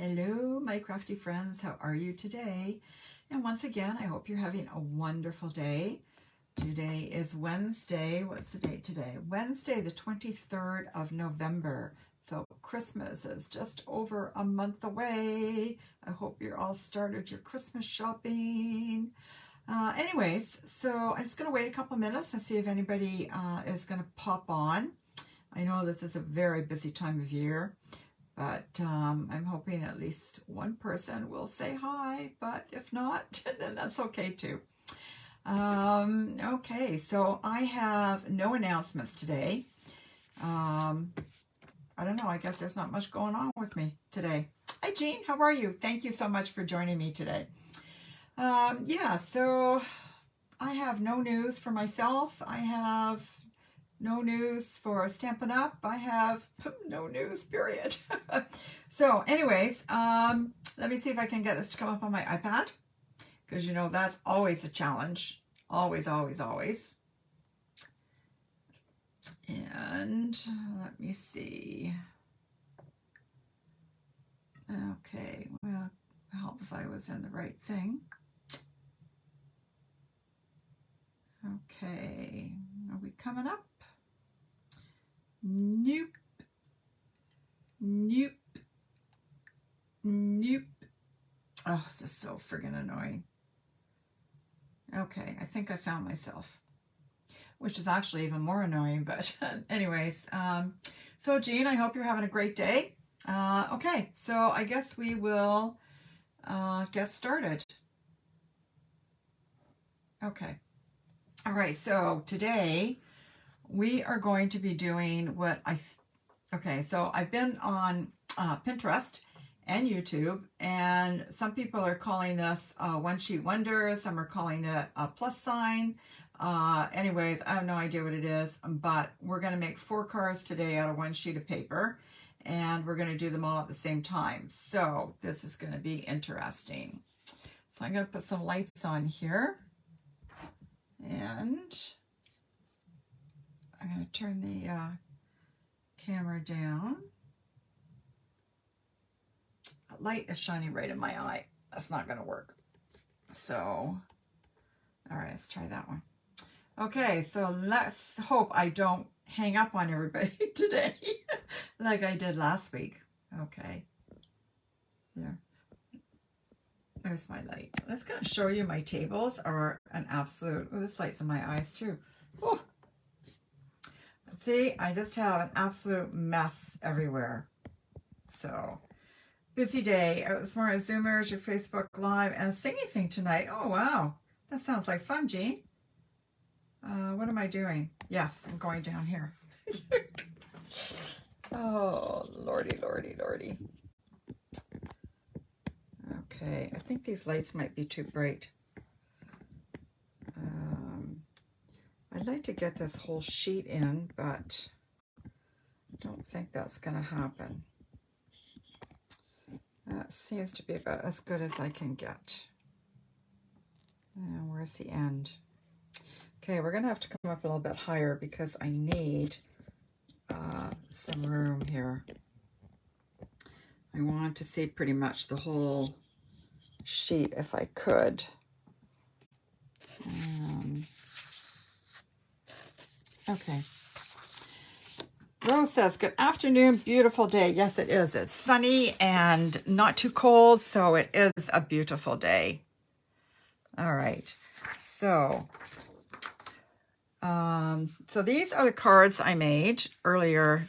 Hello, my crafty friends. How are you today? And once again, I hope you're having a wonderful day. Today is Wednesday. What's the date today? Wednesday, the 23rd of November. So Christmas is just over a month away. I hope you're all started your Christmas shopping. Anyways, so I'm just going to wait a couple minutes and see if anybody is going to pop on. I know this is a very busy time of year, but I'm hoping at least one person will say hi, but if not, then that's okay too. Okay, so I have no announcements today. I don't know, I guess there's not much going on with me today. Hi Jean, how are you? Thank you so much for joining me today. Yeah, so I have no news for myself. I have no news for Stampin' Up. I have no news, period. So anyways, let me see if I can get this to come up on my iPad, because you know that's always a challenge. Always, always, always. And let me see. Okay, well, help if I was in the right thing. Okay, are we coming up? Nope. Nope. Nope. Oh, this is so friggin' annoying. Okay, I think I found myself, which is actually even more annoying, but anyways. So Jean, I hope you're having a great day. Okay, so I guess we will get started. Okay. All right, so today we are going to be doing what okay, so I've been on Pinterest and YouTube, and some people are calling this one sheet wonder, some are calling it a plus sign. Anyways, I have no idea what it is, but we're going to make 4 cards today out of 1 sheet of paper, and we're going to do them all at the same time. So this is going to be interesting. So I'm going to put some lights on here, and I'm going to turn the camera down. A light is shining right in my eye. That's not going to work. So, all right, let's try that one. Okay, so let's hope I don't hang up on everybody today like I did last week. Okay, there. There's my light. Let's kind of show you my tables are an absolute, oh, this light's in my eyes too. Oh. See, I just have an absolute mess everywhere. So, busy day. I was more at Zoomers, your Facebook Live, and a singing thing tonight. Oh, wow. That sounds like fun, Jean. What am I doing? Yes, I'm going down here. Oh, lordy, lordy, lordy. Okay, I think these lights might be too bright. I'd like to get this whole sheet in, but I don't think that's going to happen. That seems to be about as good as I can get. And where's the end? Okay, we're going to have to come up a little bit higher because I need some room here. I want to see pretty much the whole sheet if I could. Okay. Rose says, good afternoon, beautiful day. Yes, it is. It's sunny and not too cold, so it is a beautiful day. All right. So, so these are the cards I made earlier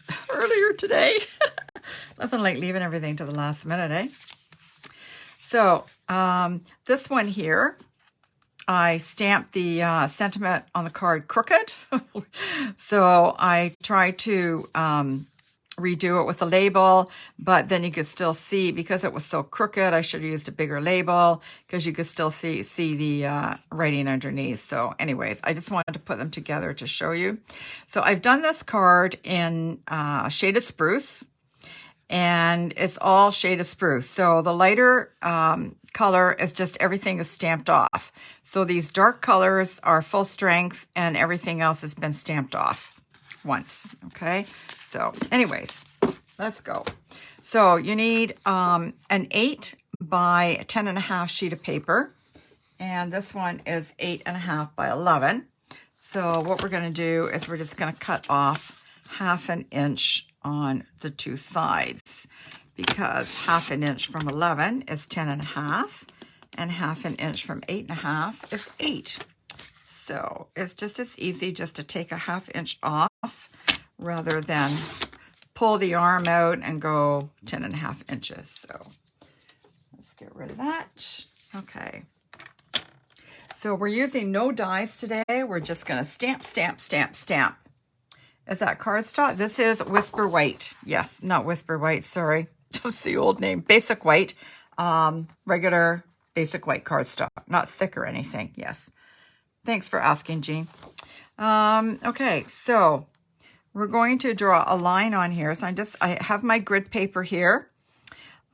today. Nothing like leaving everything to the last minute, eh? So, this one here, I stamped the sentiment on the card crooked. So I tried to redo it with a label, but then you could still see, because it was so crooked, I should have used a bigger label because you could still see the writing underneath. So anyways, I just wanted to put them together to show you. So I've done this card in Shaded Spruce, and it's all Shaded Spruce. So the lighter color is just everything is stamped off. So these dark colors are full strength, and everything else has been stamped off once. Okay, so anyways, let's go. So you need an 8 by 10.5 sheet of paper. And this one is 8.5 by 11. So what we're going to do is we're just going to cut off 1/2 inch on the two sides, because 1/2 inch from 11 is 10.5 and 1/2 inch from 8.5 is 8. So it's just as easy just to take a 1/2 inch off rather than pull the arm out and go 10.5 inches. So let's get rid of that. Okay. So we're using no dies today. We're just going to stamp, stamp, stamp, stamp. Is that cardstock? This is Whisper White. Yes, not Whisper White, sorry. That's the old name. Basic White. Regular Basic White cardstock. Not thick or anything. Yes. Thanks for asking, Jean. Okay, so we're going to draw a line on here. So I have my grid paper here.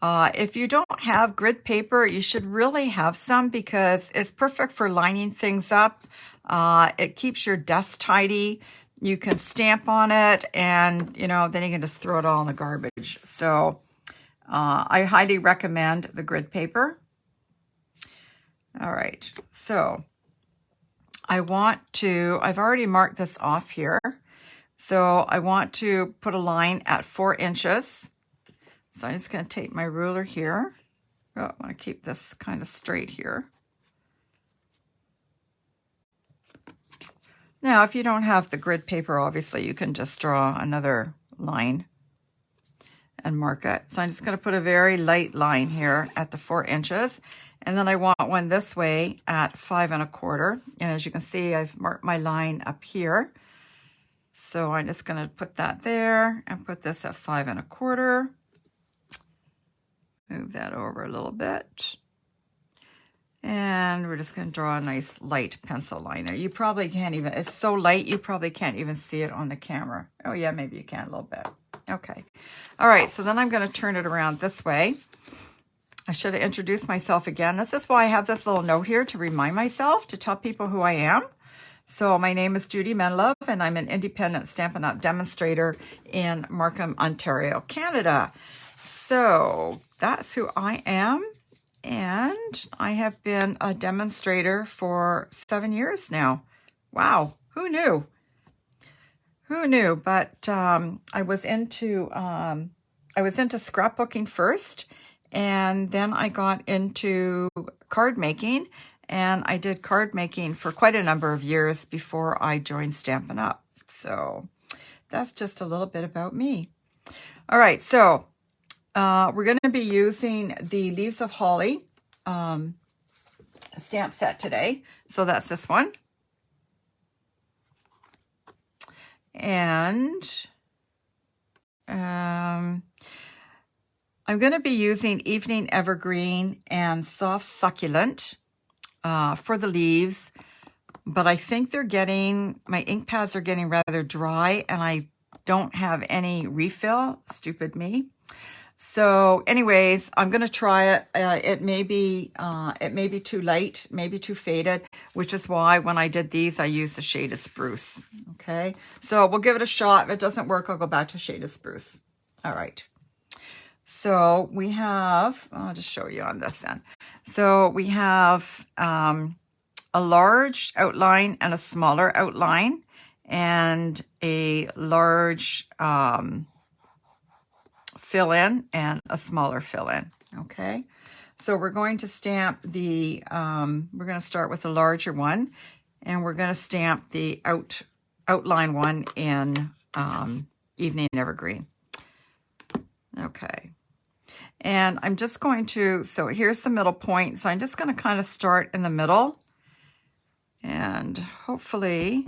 If you don't have grid paper, you should really have some, because it's perfect for lining things up. It keeps your desk tidy. You can stamp on it, and then you can just throw it all in the garbage. So I highly recommend the grid paper. All right, so I've already marked this off here. So I want to put a line at 4 inches. So I'm just going to take my ruler here. Oh, I want to keep this kind of straight here. Now, if you don't have the grid paper, obviously you can just draw another line and mark it. So I'm just going to put a very light line here at the 4 inches. And then I want one this way at 5 1/4. And as you can see, I've marked my line up here. So I'm just going to put that there and put this at 5 1/4. Move that over a little bit. And we're just going to draw a nice light pencil liner. You probably can't even, it's so light, you probably can't even see it on the camera. Oh yeah, maybe you can a little bit. Okay. All right, so then I'm going to turn it around this way. I should have introduced myself again. This is why I have this little note here, to remind myself, to tell people who I am. So my name is Judy Menlove, and I'm an independent Stampin' Up! Demonstrator in Markham, Ontario, Canada. So that's who I am, and I have been a demonstrator for 7 years now. Wow, who knew? Who knew? But I was into scrapbooking first, and then I got into card making, and I did card making for quite a number of years before I joined Stampin' Up! So that's just a little bit about me. All right, so we're going to be using the Leaves of Holly stamp set today. So that's this one. And I'm going to be using Evening Evergreen and Soft Succulent for the leaves. But I think my ink pads are getting rather dry, and I don't have any refill. Stupid me. So anyways, I'm going to try it. It may be too light, maybe too faded, which is why when I did these, I used the shade of Spruce. Okay, so we'll give it a shot. If it doesn't work, I'll go back to shade of Spruce. All right. So we have, I'll just show you on this end. So we have a large outline and a smaller outline, and a large fill-in and a smaller fill-in. Okay, so we're going to stamp the, we're going to start with the larger one, and we're going to stamp the outline one in Evening Evergreen. Okay, and I'm just going to, so here's the middle point, so I'm just going to kind of start in the middle, and hopefully,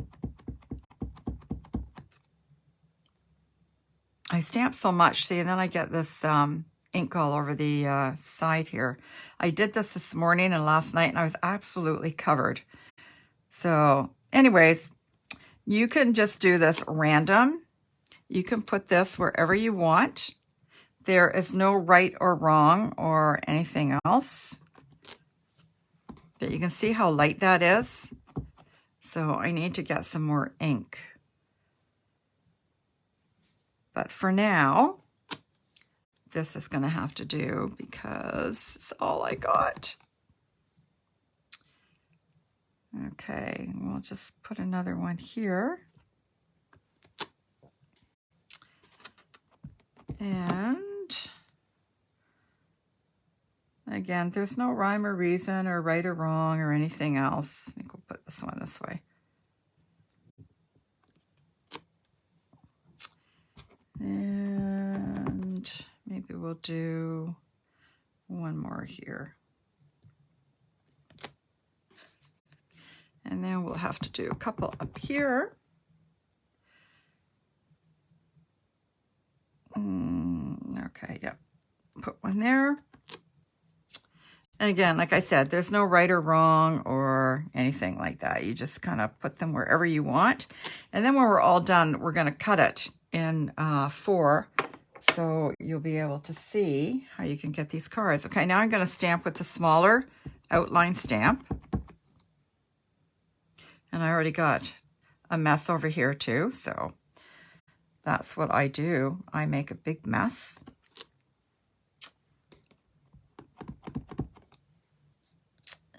I stamp so much, see, and then I get this ink all over the side here. I did this morning and last night, and I was absolutely covered. So anyways, you can just do this random. You can put this wherever you want. There is no right or wrong or anything else. But you can see how light that is. So I need to get some more ink. But for now, this is going to have to do because it's all I got. Okay, we'll just put another one here. And again, there's no rhyme or reason or right or wrong or anything else. I think we'll put this one this way. And maybe we'll do one more here. And then we'll have to do a couple up here. Okay, yep. Put one there. And again, like I said, there's no right or wrong or anything like that. You just kind of put them wherever you want. And then when we're all done, we're going to cut it in 4. So you'll be able to see how you can get these cards. Okay, now I'm going to stamp with the smaller outline stamp. And I already got a mess over here too, so that's what I do. I make a big mess.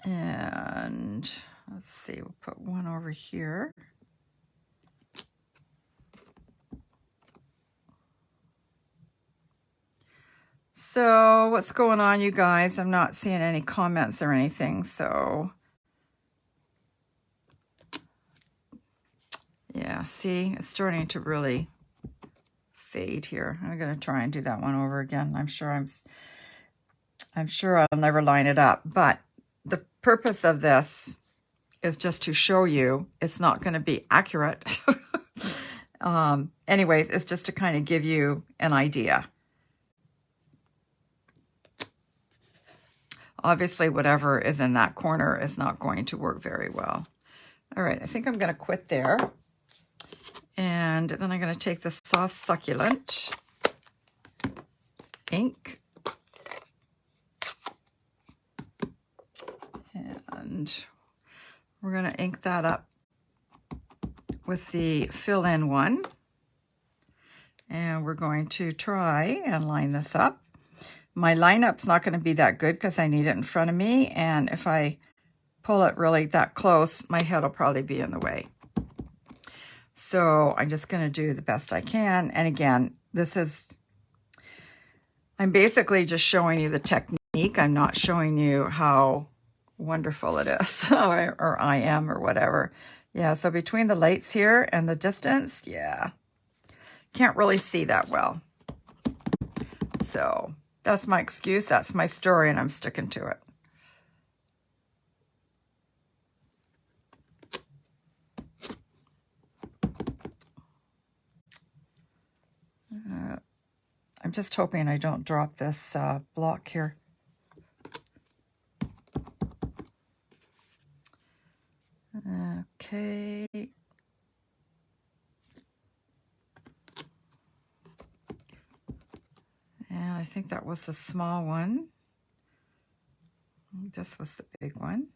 And let's see, we'll put one over here. So what's going on, you guys? I'm not seeing any comments or anything, so yeah, see, it's starting to really fade here. I'm going to try and do that one over again. I'm sure I'll never line it up, but the purpose of this is just to show you it's not going to be accurate. Anyways, it's just to kind of give you an idea. Obviously, whatever is in that corner is not going to work very well. All right, I think I'm going to quit there. And then I'm going to take the Soft Succulent ink. And we're going to ink that up with the fill-in one. And we're going to try and line this up. My lineup's not going to be that good because I need it in front of me. And if I pull it really that close, my head will probably be in the way. So I'm just going to do the best I can. And again, I'm basically just showing you the technique. I'm not showing you how wonderful it is or I am or whatever. Yeah, so between the lights here and the distance, yeah, can't really see that well. So that's my excuse. That's my story, and I'm sticking to it. I'm just hoping I don't drop this block here. Okay. And I think that was the small one. This was the big one.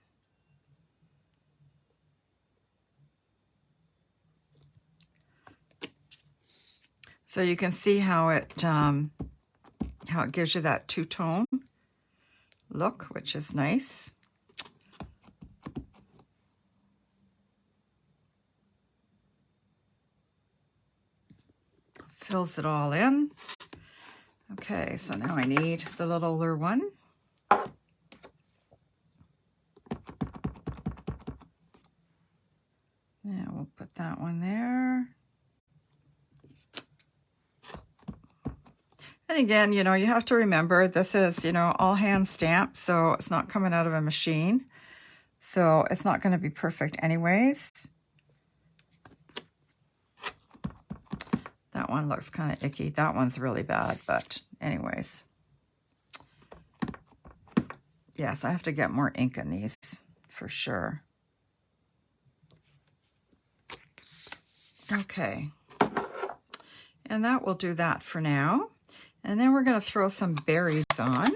So you can see how it gives you that two-tone look, which is nice. Fills it all in. Okay, so now I need the littler one. Yeah, we'll put that one there. And again, you have to remember this is, all hand stamped, so it's not coming out of a machine. So it's not going to be perfect anyways. That one looks kind of icky. That one's really bad, but anyways. Yes, I have to get more ink in these for sure. Okay. And that will do that for now. And then we're going to throw some berries on.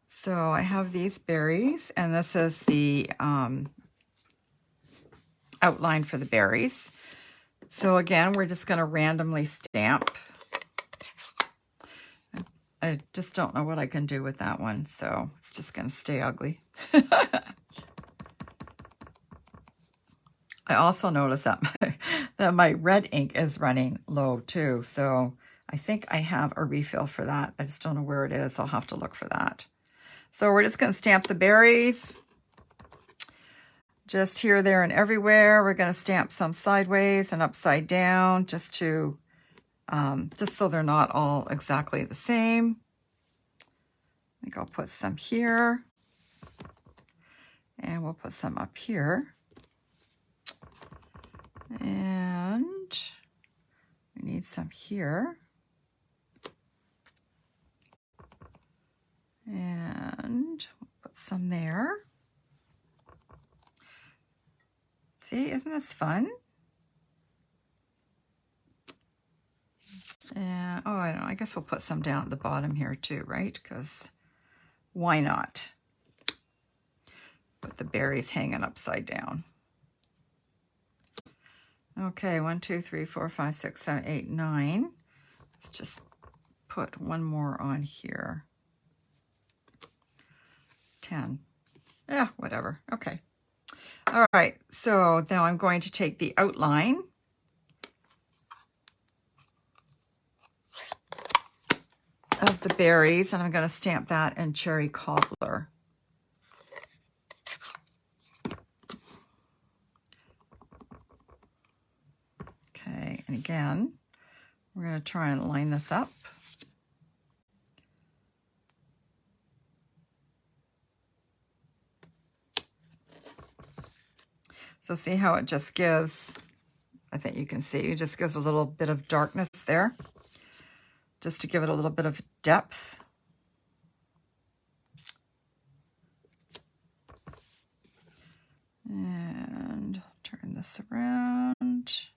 So I have these berries, and this is the outline for the berries. So again, we're just going to randomly stamp. I just don't know what I can do with that one, so it's just going to stay ugly. I also noticed that my red ink is running low too, so I think I have a refill for that. I just don't know where it is. I'll have to look for that. So we're just going to stamp the berries. Just here, there, and everywhere. We're going to stamp some sideways and upside down just to, just so they're not all exactly the same. I think I'll put some here. And we'll put some up here. And we need some here. And we'll put some there. See, isn't this fun? And, oh, I don't know, I guess we'll put some down at the bottom here too, right? Because why not? Put the berries hanging upside down. Okay, 1, 2, 3, 4, 5, 6, 7, 8, 9. Let's just put one more on here. 10. Yeah, whatever. Okay. All right, so now I'm going to take the outline of the berries and I'm going to stamp that in Cherry Cobbler. Okay, and again, we're going to try and line this up. So see how it just gives, I think you can see, it just gives a little bit of darkness there, just to give it a little bit of depth. And turn this around.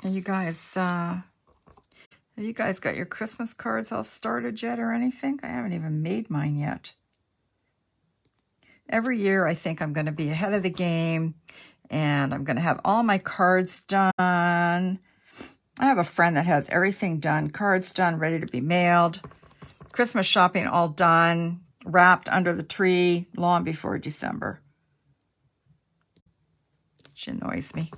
And you guys, have you guys got your Christmas cards all started yet or anything? I haven't even made mine yet. Every year I think I'm going to be ahead of the game and I'm going to have all my cards done. I have a friend that has everything done, cards done, ready to be mailed, Christmas shopping all done, wrapped under the tree long before December. She annoys me.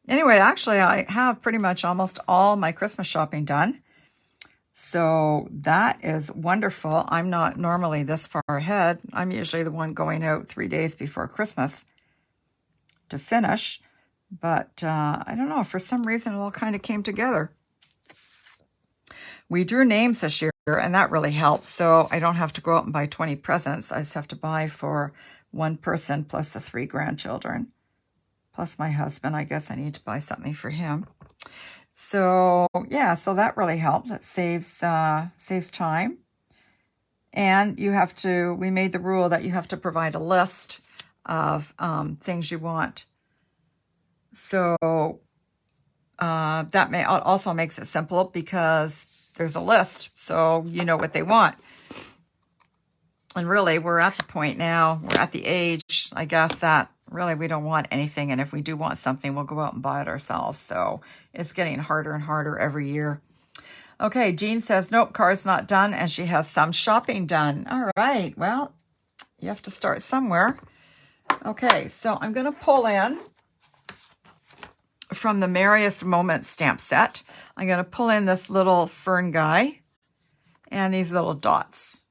Anyway, actually, I have pretty much almost all my Christmas shopping done. So that is wonderful. I'm not normally this far ahead. I'm usually the one going out 3 days before Christmas to finish. But I don't know, for some reason it all kind of came together. We drew names this year, and that really helped. So I don't have to go out and buy 20 presents. I just have to buy for one person plus the 3 grandchildren. Plus my husband, I guess I need to buy something for him. So yeah, so that really helps. It saves time. And you have to, we made the rule that you have to provide a list of things you want. So that also makes it simple because there's a list, so you know what they want. And really, we're at the point now, we're at the age, I guess, that really we don't want anything. And if we do want something, we'll go out and buy it ourselves. So it's getting harder and harder every year. Okay, Jean says, nope, card's not done. And she has some shopping done. All right, well, you have to start somewhere. Okay, so I'm going to pull in from the Merriest Moments stamp set. I'm going to pull in this little fern guy and these little dots.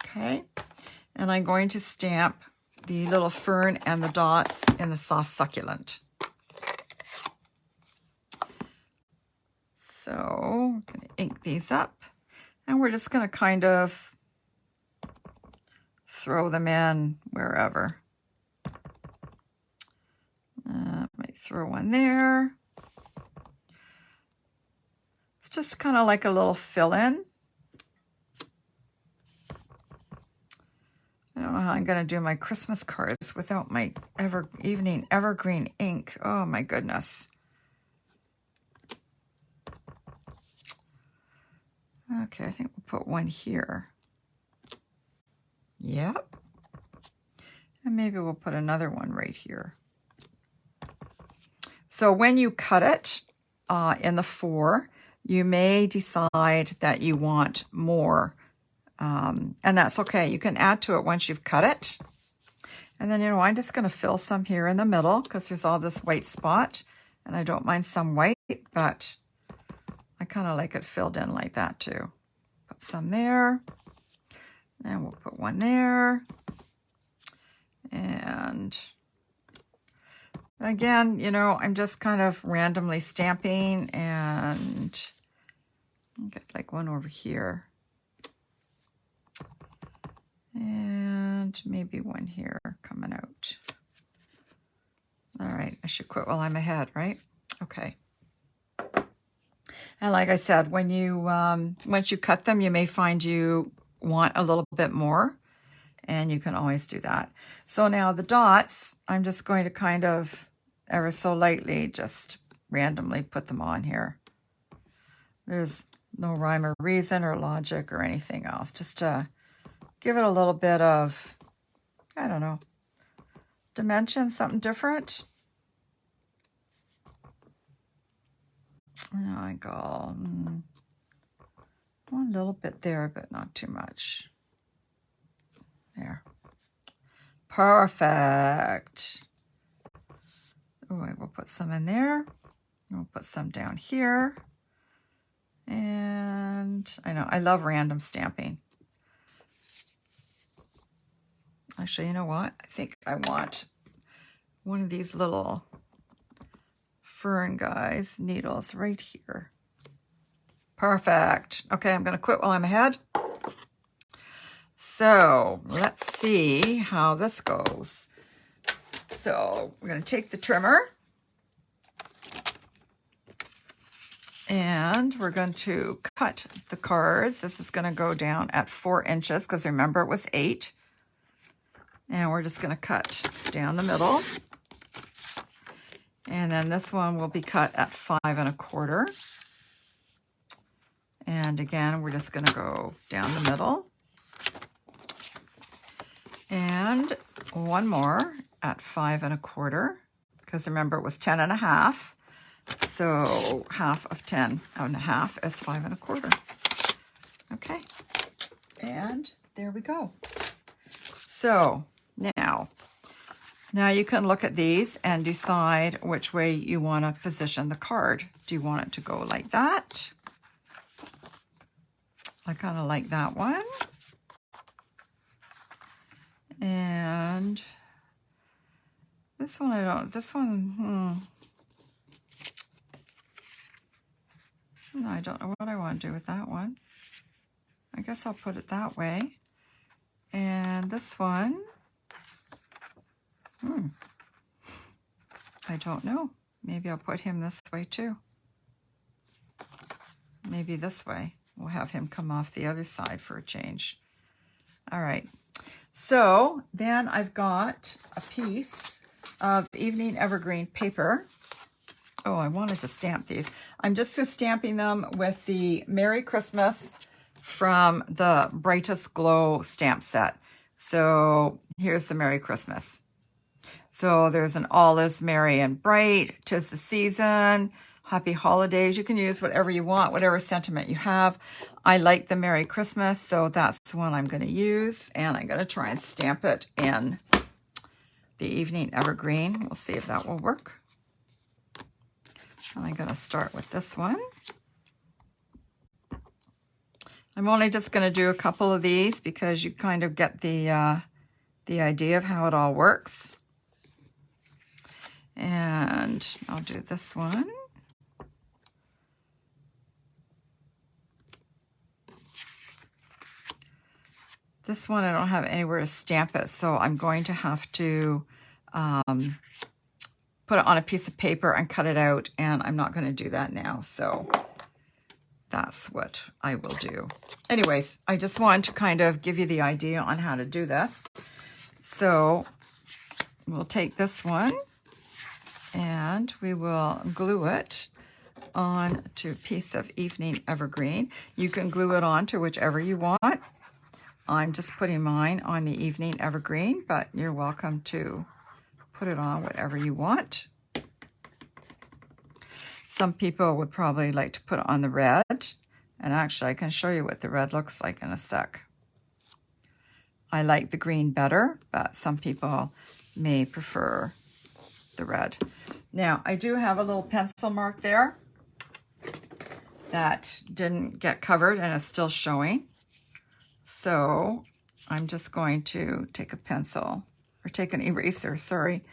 Okay, and I'm going to stamp the little fern and the dots in the Soft Succulent. So I'm going to ink these up, and we're just going to kind of throw them in wherever. Might throw one there. It's just kind of like a little fill-in. I don't know how I'm going to do my Christmas cards without my Evening Evergreen ink. Oh my goodness. Okay, I think we'll put one here. Yep. And maybe we'll put another one right here. So when you cut it in the 4, you may decide that you want more. And that's okay. You can add to it once you've cut it. And then, I'm just going to fill some here in the middle because there's all this white spot. And I don't mind some white, but I kind of like it filled in like that too. Put some there. And we'll put one there. And again, I'm just kind of randomly stamping and get like one over here. And maybe one here coming out. All right, I should quit while I'm ahead, right? Okay. And like I said, when you once you cut them, you may find you want a little bit more, and you can always do that. So now the dots, I'm just going to kind of ever so lightly just randomly put them on here. There's no rhyme or reason or logic or anything else. Just to give it a little bit of, I don't know, dimension, something different. And I go a little bit there, but not too much. There. Perfect. Oh, I will put some in there. We'll put some down here. And I know, I love random stamping. Actually, you know what? I think I want one of these little fern guys, needles right here. Perfect. Okay, I'm going to quit while I'm ahead. So let's see how this goes. So we're going to take the trimmer and we're going to cut the cards. This is going to go down at 4 inches because remember it was 8. And we're just going to cut down the middle. And then this one will be cut at 5 1/4. And again, we're just going to go down the middle. And one more at 5 1/4, because remember it was 10 1/2. So half of 10 1/2 is 5 1/4. Okay. And there we go. So now you can look at these and decide which way you want to position the card. Do you want it to go like that? I kind of like that one. And this one I don't, I don't know what I want to do with that one. I guess I'll put it that way. And this one, I don't know. Maybe I'll put him this way too. Maybe this way. We'll have him come off the other side for a change. All right. So then I've got a piece of Evening Evergreen paper. Oh, I wanted to stamp these. I'm just stamping them with the Merry Christmas from the Brightest Glow stamp set. So here's the Merry Christmas. So there's an all is merry and bright, 'tis the season, happy holidays. You can use whatever you want, whatever sentiment you have. I like the Merry Christmas, so that's the one I'm going to use. And I'm going to try and stamp it in the Evening Evergreen. We'll see if that will work. And I'm going to start with this one. I'm only just going to do a couple of these because you kind of get the idea of how it all works. And I'll do this one. This one I don't have anywhere to stamp it, so I'm going to have to put it on a piece of paper and cut it out, and I'm not going to do that now, so that's what I will do. Anyways, I just wanted to kind of give you the idea on how to do this. So we'll take this one and we will glue it onto a piece of Evening Evergreen. You can glue it on to whichever you want. I'm just putting mine on the Evening Evergreen, but you're welcome to put it on whatever you want. Some people would probably like to put it on the red, and actually I can show you what the red looks like in a sec. I like the green better, but some people may prefer the red. Now, I do have a little pencil mark there that didn't get covered and is still showing. So I'm just going to take a pencil, or take an eraser, sorry,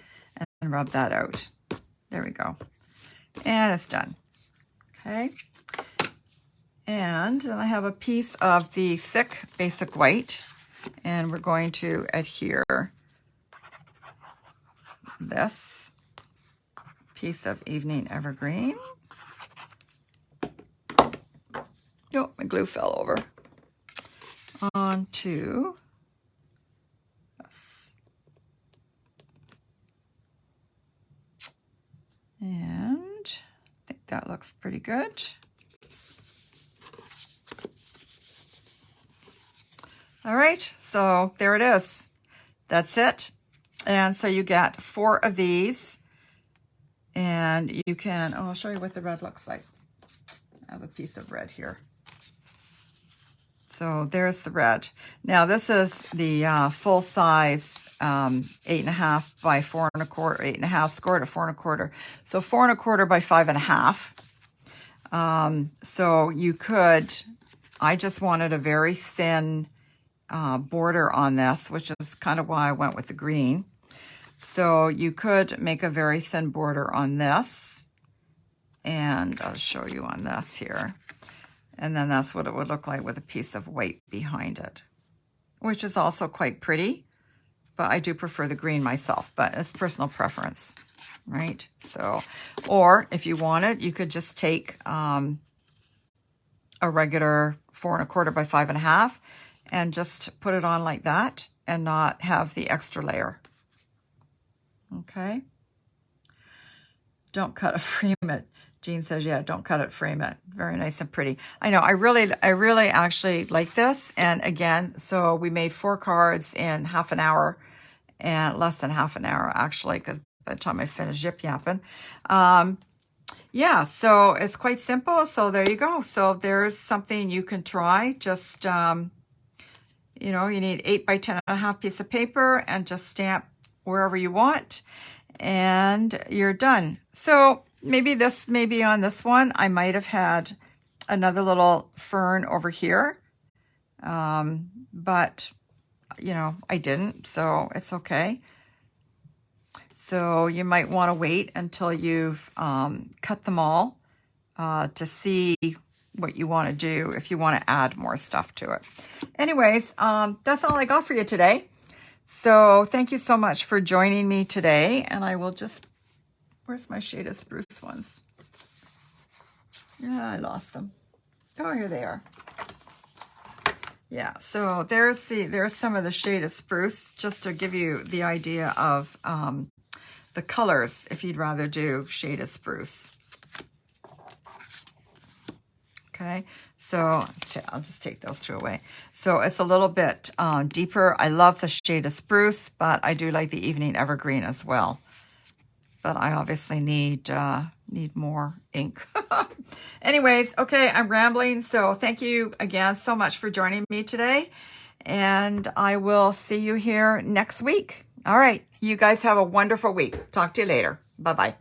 and rub that out. There we go. And it's done. Okay. And then I have a piece of the thick basic white, and we're going to adhere this piece of Evening Evergreen. Oh, my glue fell over. Onto this. And I think that looks pretty good. All right, so there it is. That's it. And so you get 4 of these, and you can, oh, I'll show you what the red looks like. I have a piece of red here. So there's the red. Now this is the full size 8.5 by 4 1/4, 8.5 score to 4 1/4. So 4 1/4 by 5.5. So you could, I just wanted a very thin border on this, which is kind of why I went with the green. So you could make a very thin border on this, and I'll show you on this here. And then that's what it would look like with a piece of white behind it, which is also quite pretty, but I do prefer the green myself, but it's personal preference, right? So, or if you wanted, you could just take a regular 4 1/4 by 5.5 and just put it on like that and not have the extra layer. Okay. Don't cut it, frame it. Jean says, yeah, don't cut it, frame it. Very nice and pretty. I know, I really actually like this. And again, so we made 4 cards in half an hour, and less than half an hour actually, because by the time I finished yip yapping. Yeah, so it's quite simple. So there you go. So there's something you can try. Just, you know, you need 8 by 10.5 piece of paper, and just stamp wherever you want, and you're done. So maybe on this one, I might have had another little fern over here. But, you know, I didn't, so it's okay. So you might want to wait until you've cut them all to see what you want to do, if you want to add more stuff to it. Anyways, that's all I got for you today. So thank you so much for joining me today, and I will just, where's my shaded spruce ones? Yeah, I lost them. Oh, here they are. Yeah, so there's some of the shaded spruce, just to give you the idea of the colors, if you'd rather do shaded spruce. Okay, so I'll just take those 2 away. So it's a little bit deeper. I love the shade of spruce, but I do like the Evening Evergreen as well. But I obviously need more ink. Anyways, okay, I'm rambling. So thank you again so much for joining me today. And I will see you here next week. All right, you guys have a wonderful week. Talk to you later. Bye-bye.